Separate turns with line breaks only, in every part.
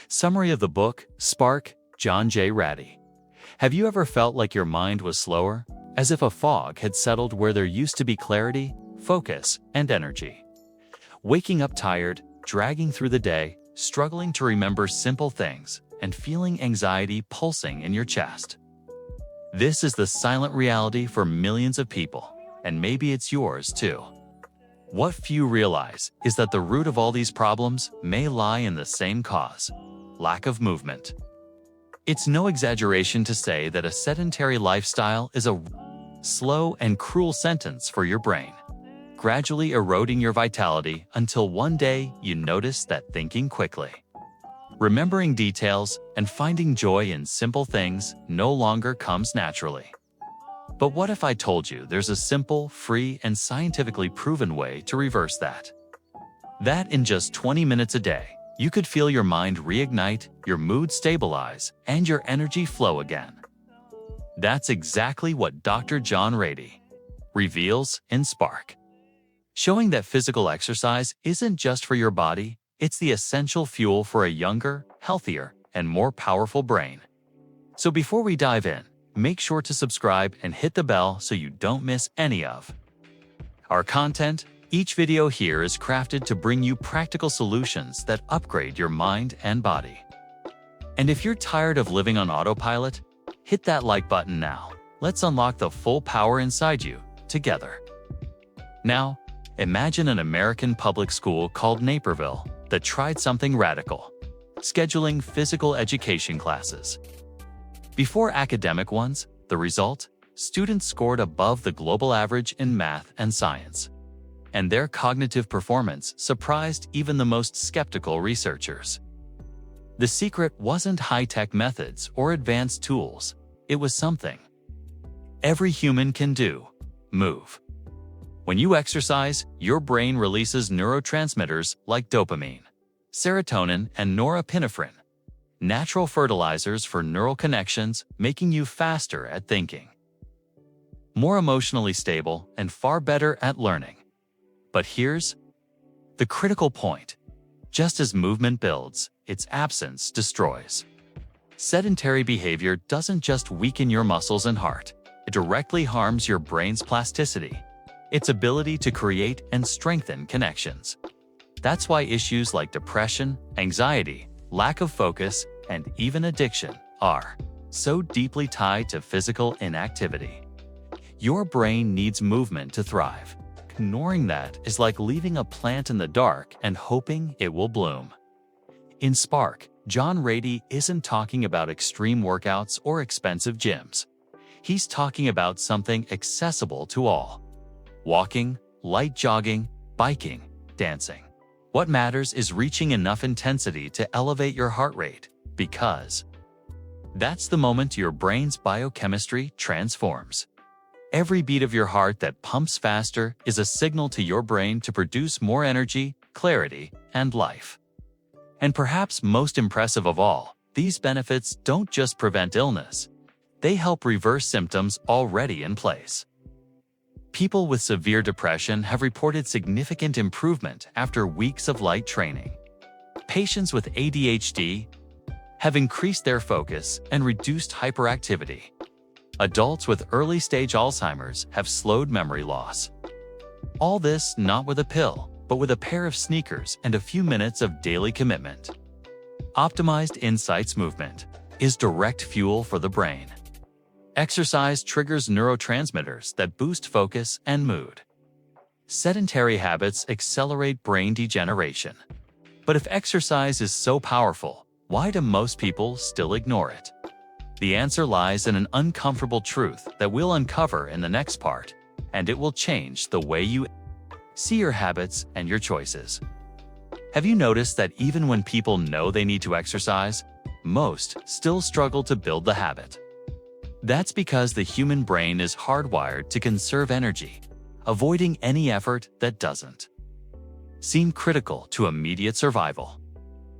Summary of the book, Spark John Ratey. Have you ever felt like your mind was slower, as if a fog had settled where there used to be clarity, focus, and energy? Waking up tired, dragging through the day, struggling to remember simple things, and feeling anxiety pulsing in your chest. This is the silent reality for millions of people, and maybe it's yours too. What few realize is that the root of all these problems may lie in the same cause: lack of movement. It's no exaggeration to say that a sedentary lifestyle is a slow and cruel sentence for your brain, gradually eroding your vitality until one day you notice that thinking quickly, remembering details, and finding joy in simple things no longer comes naturally. But what if I told you there's a simple, free, and scientifically proven way to reverse that? That in just 20 minutes a day, you could feel your mind reignite, your mood stabilize, and your energy flow again. That's exactly what Dr. John Ratey reveals in Spark, showing that physical exercise isn't just for your body, it's the essential fuel for a younger, healthier, and more powerful brain. So before we dive in, make sure to subscribe and hit the bell so you don't miss any of our content. Each video here is crafted to bring you practical solutions that upgrade your mind and body. And if you're tired of living on autopilot, hit that like button now. Let's unlock the full power inside you together. Now, imagine an American public school called Naperville that tried something radical: scheduling physical education classes before academic ones. The result? Students scored above the global average in math and science, and their cognitive performance surprised even the most skeptical researchers. The secret wasn't high-tech methods or advanced tools. It was something every human can do: move. When you exercise, your brain releases neurotransmitters like dopamine, serotonin, and norepinephrine, natural fertilizers for neural connections, making you faster at thinking, more emotionally stable, and far better at learning. But here's the critical point: just as movement builds, its absence destroys. Sedentary behavior doesn't just weaken your muscles and heart, it directly harms your brain's plasticity, its ability to create and strengthen connections. That's why issues like depression, anxiety, lack of focus, and even addiction are so deeply tied to physical inactivity. Your brain needs movement to thrive. Ignoring that is like leaving a plant in the dark and hoping it will bloom. In Spark, John Ratey isn't talking about extreme workouts or expensive gyms. He's talking about something accessible to all: walking, light jogging, biking, dancing. What matters is reaching enough intensity to elevate your heart rate, because that's the moment your brain's biochemistry transforms. Every beat of your heart that pumps faster is a signal to your brain to produce more energy, clarity, and life. And perhaps most impressive of all, these benefits don't just prevent illness. They help reverse symptoms already in place. People with severe depression have reported significant improvement after weeks of light training. Patients with ADHD have increased their focus and reduced hyperactivity. Adults with early-stage Alzheimer's have slowed memory loss. All this not with a pill, but with a pair of sneakers and a few minutes of daily commitment. Optimized Insights movement is direct fuel for the brain. Exercise triggers neurotransmitters that boost focus and mood. Sedentary habits accelerate brain degeneration. But if exercise is so powerful, why do most people still ignore it? The answer lies in an uncomfortable truth that we'll uncover in the next part, and it will change the way you see your habits and your choices. Have you noticed that even when people know they need to exercise, most still struggle to build the habit? That's because the human brain is hardwired to conserve energy, avoiding any effort that doesn't seem critical to immediate survival.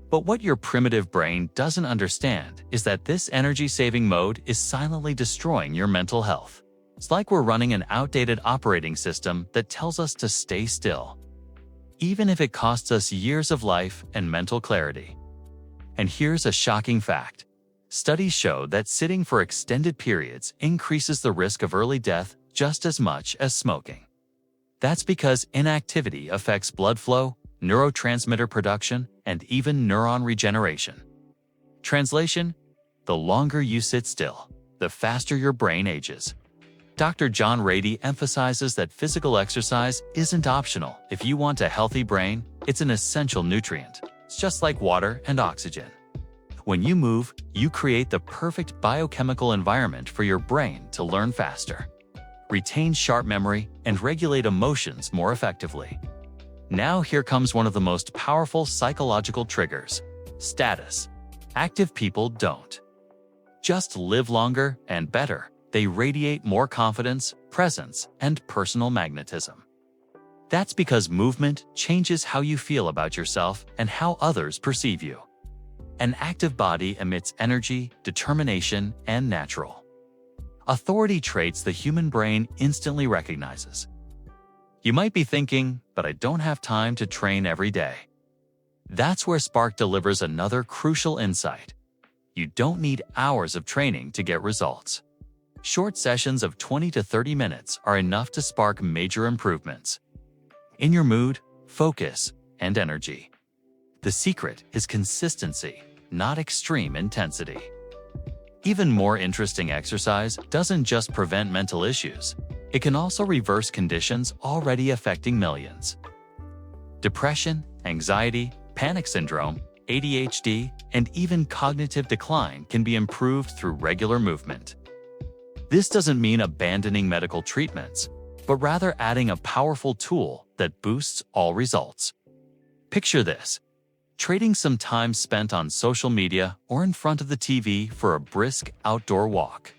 But what your primitive brain doesn't understand is that this energy-saving mode is silently destroying your mental health. It's like we're running an outdated operating system that tells us to stay still, even if it costs us years of life and mental clarity. And here's a shocking fact. Studies show that sitting for extended periods increases the risk of early death just as much as smoking. That's because inactivity affects blood flow, neurotransmitter production, and even neuron regeneration. Translation: the longer you sit still, the faster your brain ages. Dr. John Ratey emphasizes that physical exercise isn't optional. If you want a healthy brain, it's an essential nutrient. It's just like water and oxygen. When you move, you create the perfect biochemical environment for your brain to learn faster, retain sharp memory, and regulate emotions more effectively. Now here comes one of the most powerful psychological triggers: status. Active people don't just live longer and better, they radiate more confidence, presence, and personal magnetism. That's because movement changes how you feel about yourself and how others perceive you. An active body emits energy, determination, and natural authority traits the human brain instantly recognizes. You might be thinking, but I don't have time to train every day. That's where Spark delivers another crucial insight. You don't need hours of training to get results. Short sessions of 20 to 30 minutes are enough to spark major improvements in your mood, focus, and energy. The secret is consistency, not extreme intensity. Even more interesting, exercise doesn't just prevent mental issues. It can also reverse conditions already affecting millions. Depression, anxiety, panic syndrome, ADHD, and even cognitive decline can be improved through regular movement. This doesn't mean abandoning medical treatments, but rather adding a powerful tool that boosts all results. Picture this: trading some time spent on social media or in front of the TV for a brisk outdoor walk.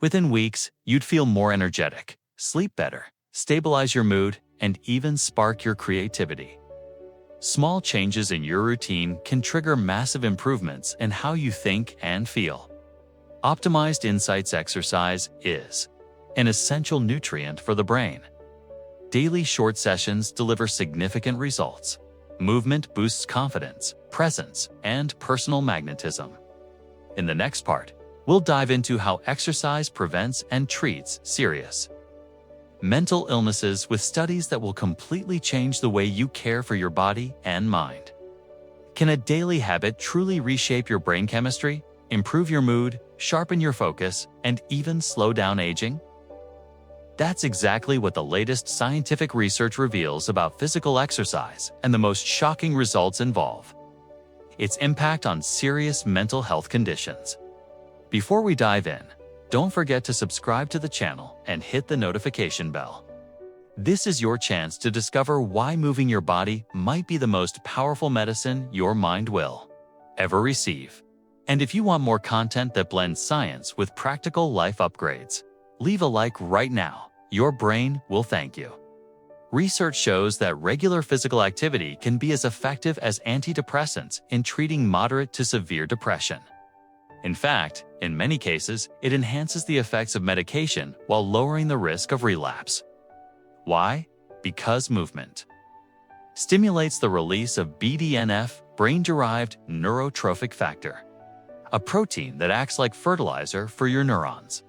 Within weeks, you'd feel more energetic, sleep better, stabilize your mood, and even spark your creativity. Small changes in your routine can trigger massive improvements in how you think and feel. Optimized insights exercise is an essential nutrient for the brain. Daily short sessions deliver significant results. Movement boosts confidence, presence, and personal magnetism. In the next part, we'll dive into how exercise prevents and treats serious mental illnesses with studies that will completely change the way you care for your body and mind. Can a daily habit truly reshape your brain chemistry, improve your mood, sharpen your focus, and even slow down aging? That's exactly what the latest scientific research reveals about physical exercise and the most shocking results involve its impact on serious mental health conditions. Before we dive in, don't forget to subscribe to the channel and hit the notification bell. This is your chance to discover why moving your body might be the most powerful medicine your mind will ever receive. And if you want more content that blends science with practical life upgrades, leave a like right now. Your brain will thank you. Research shows that regular physical activity can be as effective as antidepressants in treating moderate to severe depression. In fact, in many cases, it enhances the effects of medication while lowering the risk of relapse. Why? Because movement stimulates the release of BDNF, brain-derived neurotrophic factor, a protein that acts like fertilizer for your neurons,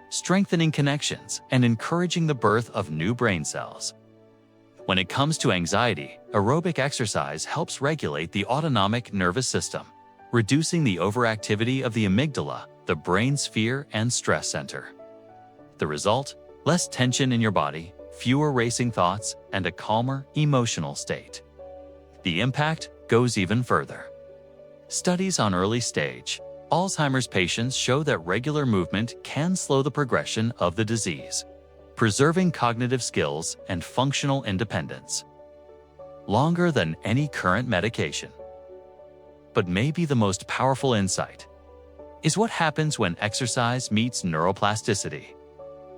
strengthening connections and encouraging the birth of new brain cells. When it comes to anxiety, aerobic exercise helps regulate the autonomic nervous system, reducing the overactivity of the amygdala, the brain's fear and stress center. The result? Less tension in your body, fewer racing thoughts, and a calmer emotional state. The impact goes even further. Studies on early-stage Alzheimer's patients show that regular movement can slow the progression of the disease, preserving cognitive skills and functional independence longer than any current medication. But maybe the most powerful insight is what happens when exercise meets neuroplasticity.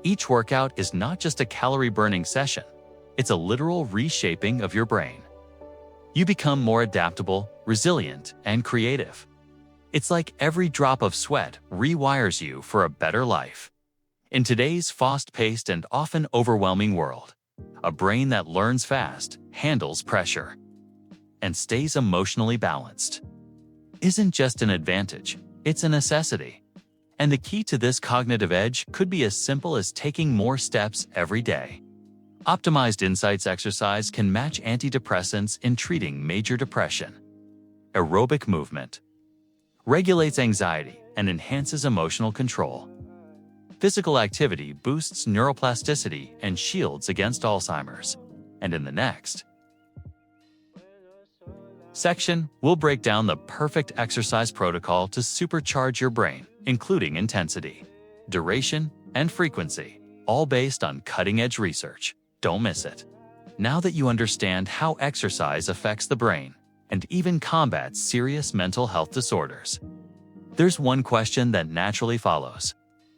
Each workout is not just a calorie-burning session, it's a literal reshaping of your brain. You become more adaptable, resilient, and creative. It's like every drop of sweat rewires you for a better life. In today's fast-paced and often overwhelming world, a brain that learns fast, handles pressure, and stays emotionally balanced isn't just an advantage, it's a necessity. And the key to this cognitive edge could be as simple as taking more steps every day. Optimized Insights exercise can match antidepressants in treating major depression. Aerobic movement regulates anxiety and enhances emotional control. Physical activity boosts neuroplasticity and shields against Alzheimer's. And in the next section, we'll break down the perfect exercise protocol to supercharge your brain, including intensity, duration, and frequency, all based on cutting-edge research. Don't miss it. Now that you understand how exercise affects the brain and even combats serious mental health disorders, there's one question that naturally follows.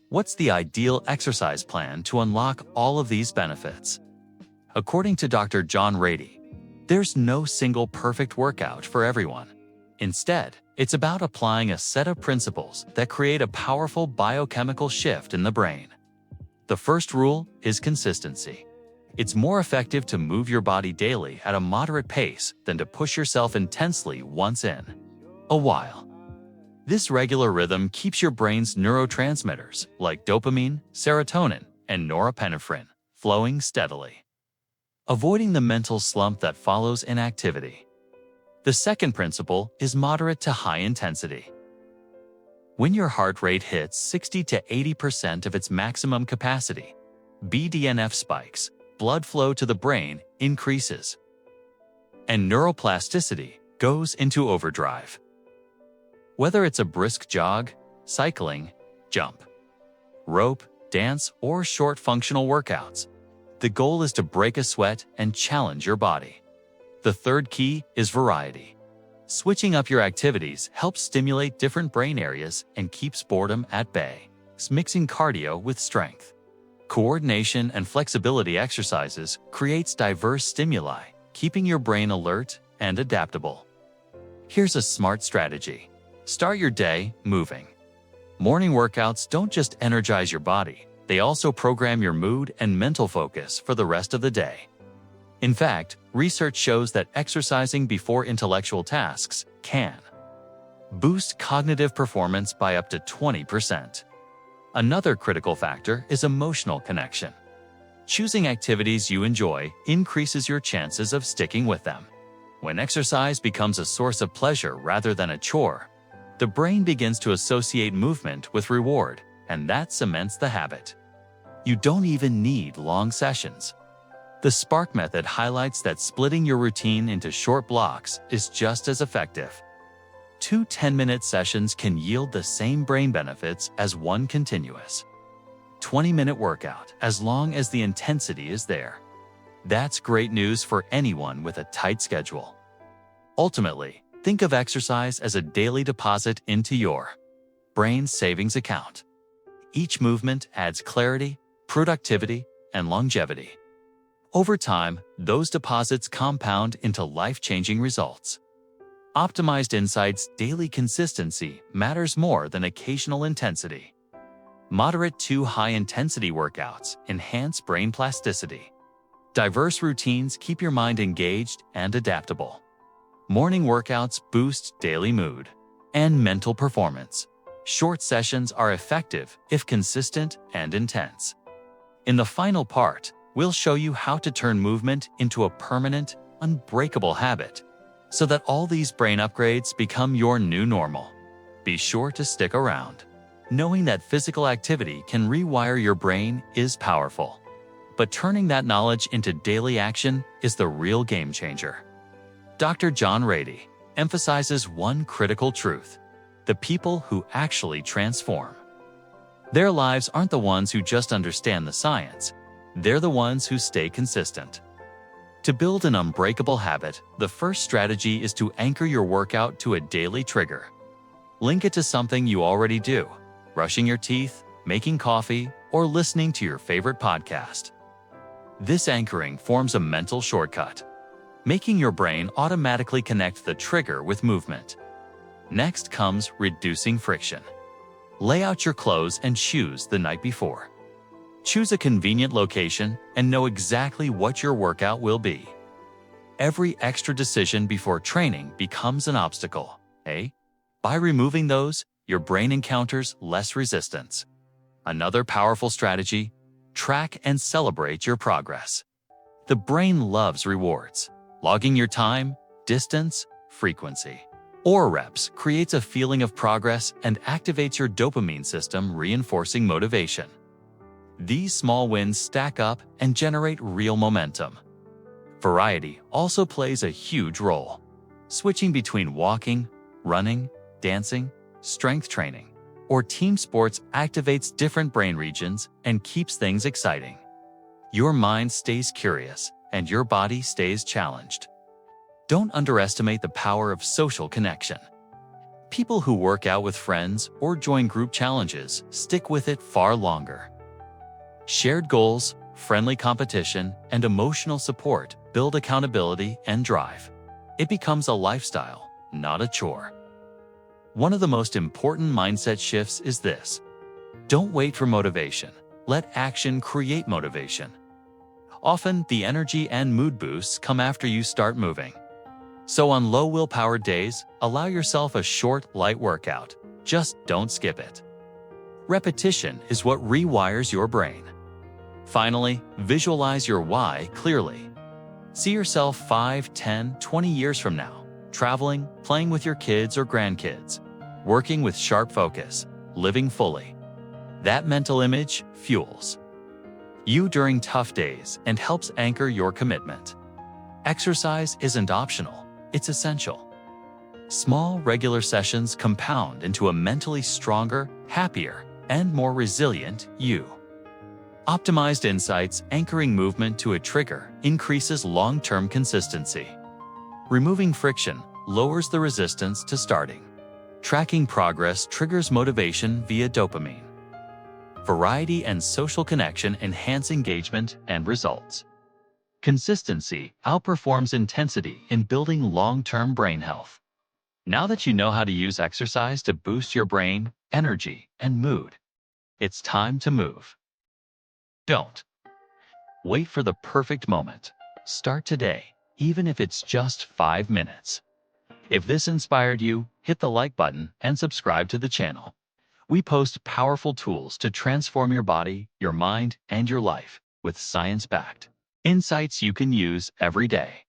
What's the ideal exercise plan to unlock all of these benefits? According to Dr. John Ratey, there's no single perfect workout for everyone. Instead, it's about applying a set of principles that create a powerful biochemical shift in the brain. The first rule is consistency. It's more effective to move your body daily at a moderate pace than to push yourself intensely once in a while. This regular rhythm keeps your brain's neurotransmitters like dopamine, serotonin, and norepinephrine flowing steadily, avoiding the mental slump that follows inactivity. The second principle is moderate to high intensity. When your heart rate hits 60 to 80% of its maximum capacity, BDNF spikes, blood flow to the brain increases, and neuroplasticity goes into overdrive. Whether it's a brisk jog, cycling, jump, rope, dance, or short functional workouts, the goal is to break a sweat and challenge your body. The third key is variety. Switching up your activities helps stimulate different brain areas and keeps boredom at bay, mixing cardio with strength. Coordination and flexibility exercises creates diverse stimuli, keeping your brain alert and adaptable. Here's a smart strategy. Start your day moving. Morning workouts don't just energize your body, they also program your mood and mental focus for the rest of the day. In fact, research shows that exercising before intellectual tasks can boost cognitive performance by up to 20%. Another critical factor is emotional connection. Choosing activities you enjoy increases your chances of sticking with them. When exercise becomes a source of pleasure rather than a chore, the brain begins to associate movement with reward, and that cements the habit. You don't even need long sessions. The Spark method highlights that splitting your routine into short blocks is just as effective. 2 10-minute sessions can yield the same brain benefits as one continuous 20-minute workout, as long as the intensity is there. That's great news for anyone with a tight schedule. Ultimately, think of exercise as a daily deposit into your brain savings account. Each movement adds clarity, productivity, and longevity. Over time, those deposits compound into life-changing results. Optimized Insights' daily consistency matters more than occasional intensity. Moderate to high-intensity workouts enhance brain plasticity. Diverse routines keep your mind engaged and adaptable. Morning workouts boost daily mood and mental performance. Short sessions are effective if consistent and intense. In the final part, we'll show you how to turn movement into a permanent, unbreakable habit, so that all these brain upgrades become your new normal. Be sure to stick around. Knowing that physical activity can rewire your brain is powerful, but turning that knowledge into daily action is the real game changer. Dr. John Ratey emphasizes one critical truth: the people who actually transform their lives aren't the ones who just understand the science, they're the ones who stay consistent. To build an unbreakable habit, the first strategy is to anchor your workout to a daily trigger. Link it to something you already do: brushing your teeth, making coffee, or listening to your favorite podcast. This anchoring forms a mental shortcut, making your brain automatically connect the trigger with movement. Next comes reducing friction. Lay out your clothes and shoes the night before. Choose a convenient location and know exactly what your workout will be. Every extra decision before training becomes an obstacle, By removing those, your brain encounters less resistance. Another powerful strategy: track and celebrate your progress. The brain loves rewards. Logging your time, distance, frequency, or reps creates a feeling of progress and activates your dopamine system, reinforcing motivation. These small wins stack up and generate real momentum. Variety also plays a huge role. Switching between walking, running, dancing, strength training, or team sports activates different brain regions and keeps things exciting. Your mind stays curious and your body stays challenged. Don't underestimate the power of social connection. People who work out with friends or join group challenges stick with it far longer. Shared goals, friendly competition, and emotional support build accountability and drive. It becomes a lifestyle, not a chore. One of the most important mindset shifts is this: don't wait for motivation. Let action create motivation. Often, the energy and mood boosts come after you start moving. So on low willpower days, allow yourself a short, light workout. Just don't skip it. Repetition is what rewires your brain. Finally, visualize your why clearly. See yourself 5, 10, 20 years from now, traveling, playing with your kids or grandkids, working with sharp focus, living fully. That mental image fuels you during tough days and helps anchor your commitment. Exercise isn't optional, it's essential. Small, regular sessions compound into a mentally stronger, happier, and more resilient you. Optimized insights anchoring movement to a trigger increases long-term consistency. Removing friction lowers the resistance to starting. Tracking progress triggers motivation via dopamine. Variety and social connection enhance engagement and results. Consistency outperforms intensity in building long-term brain health. Now that you know how to use exercise to boost your brain, energy, and mood, it's time to move. Don't wait for the perfect moment. Start today, even if it's just 5 minutes. If this inspired you, hit the like button and subscribe to the channel. We post powerful tools to transform your body, your mind, and your life with science-backed insights you can use every day.